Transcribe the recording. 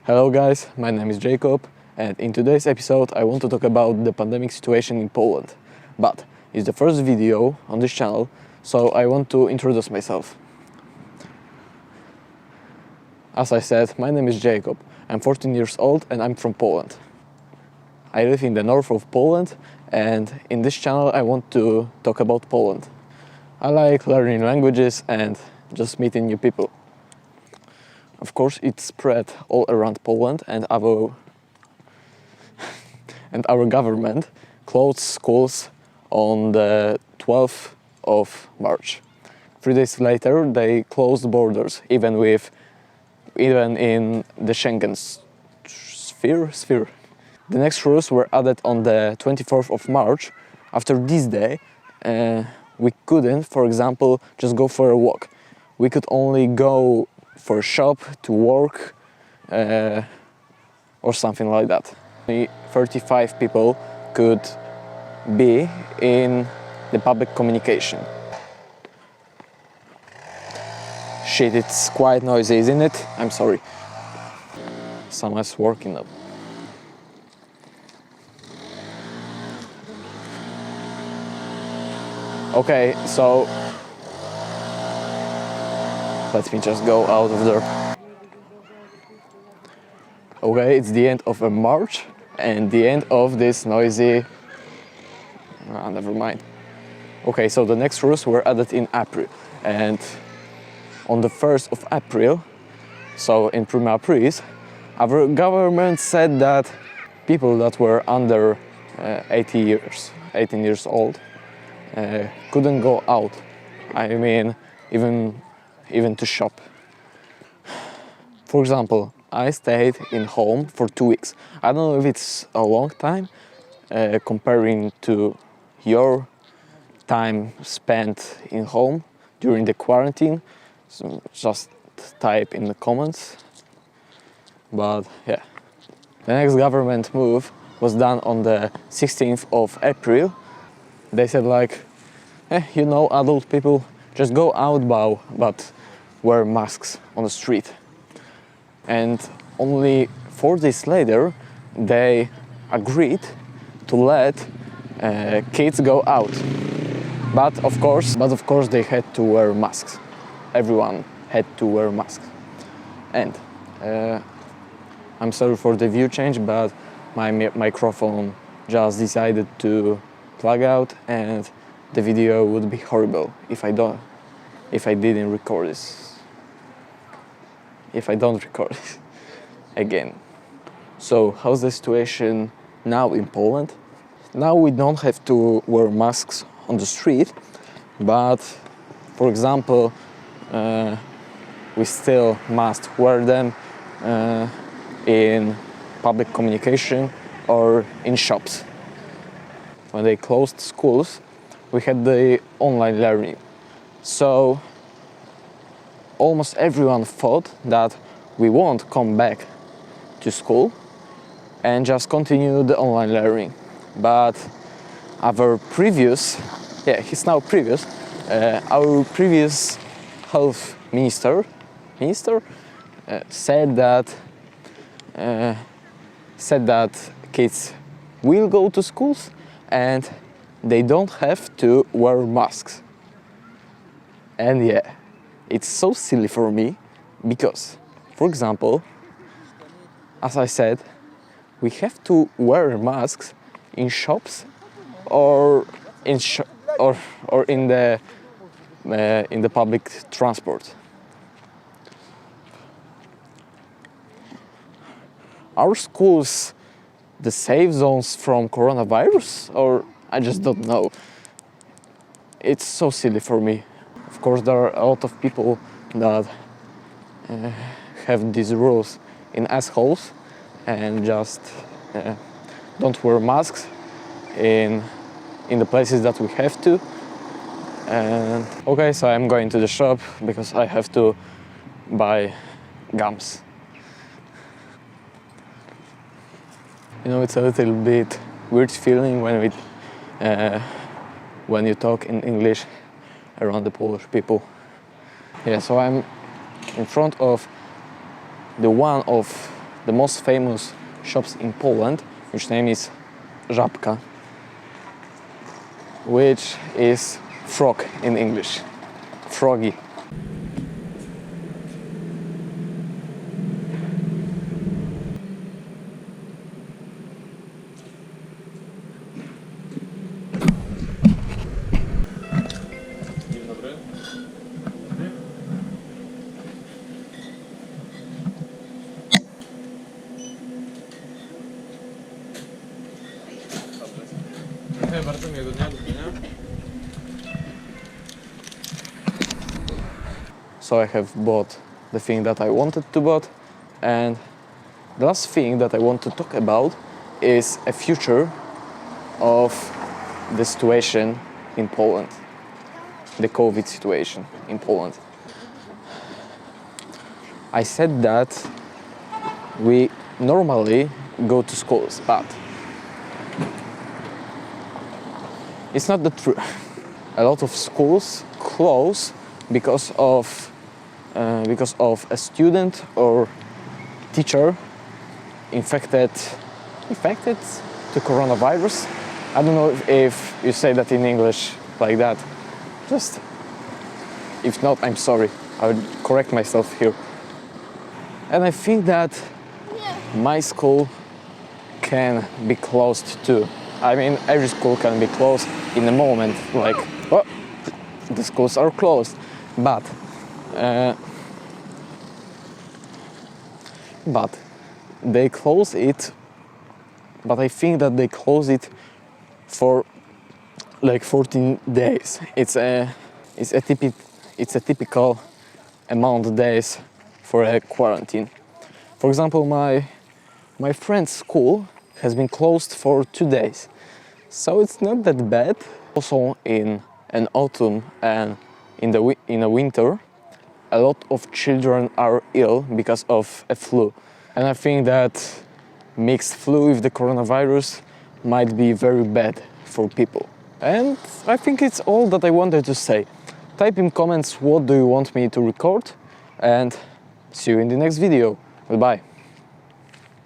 Hello guys, my name is Jacob, and in today's episode I want to talk about the pandemic situation in Poland. But it's the first video on this channel, so I want to introduce myself. As I said, my name is Jacob. I'm 14 years old and I'm from Poland. I live in the north of Poland, and in this channel I want to talk about Poland. I like learning languages and just meeting new people. Of course, it's spread all around Poland, and our government closed schools on the 12th of March. 3 days later, they closed borders, even in the Schengen sphere. The next rules were added on the 24th of March. After this day, we couldn't, for example, just go for a walk. We could only go for a shop, to work, or something like that. Only 35 people could be in the public communication. Shit, it's quite noisy, isn't it? I'm sorry. Someone's working up. Okay, so let me just go out of there. Okay, it's the end of March and the end of this noisy... never mind. Okay, so the next rules were added in April, and on the 1st of April, so in Prima Aprilis, our government said that people that were under 18 years old couldn't go out. I mean, even to shop. For example, I stayed in home for 2 weeks. I don't know if it's a long time comparing to your time spent in home during the quarantine. So just type in the comments. But yeah, the next government move was done on the 16th of April. They said like, you know, adult people, just go out, but wear masks on the street. And only 4 days later, they agreed to let kids go out. But of course, they had to wear masks. Everyone had to wear masks. And I'm sorry for the view change, but my microphone just decided to plug out, and the video would be horrible if I don't record this again. So how's the situation now in Poland? Now we don't have to wear masks on the street, but for example, we still must wear them in public communication or in shops. When they closed schools, we had the online learning. So almost everyone thought that we won't come back to school and just continue the online learning. But our previous health minister said that kids will go to schools and they don't have to wear masks. And yeah, it's so silly for me because, for example, as I said, we have to wear masks in shops or in the public transport. Are schools the safe zones from coronavirus, or I just don't know. It's so silly for me. Of course, there are a lot of people that have these rules in assholes and just don't wear masks in the places that we have to. And okay, so I'm going to the shop because I have to buy gums. You know, it's a little bit weird feeling when you talk in English around the Polish people. Yeah, so I'm in front of the one of the most famous shops in Poland, which name is Żabka, which is frog in English, froggy. Bardzo miłego dnia, do widzenia. So I have bought the thing that I wanted to buy, and the last thing that I want to talk about is a future of the situation in Poland, the COVID situation in Poland. I said that we normally go to schools, but it's not the truth. A lot of schools close because of a student or teacher infected to coronavirus. I don't know if you say that in English like that. Just if not, I'm sorry. I would correct myself here. And I think that my school can be closed too. I mean, every school can be closed in a moment, like, oh, the schools are closed. But they close it, but I think that they close it for like 14 days. It's a typical amount of days for a quarantine. For example, my friend's school has been closed for 2 days, so it's not that bad. Also in an autumn and in a winter, a lot of children are ill because of a flu, and I think that mixed flu with the coronavirus might be very bad for people. And I think it's all that I wanted to say. Type in comments what do you want me to record, and see you in the next video. Goodbye.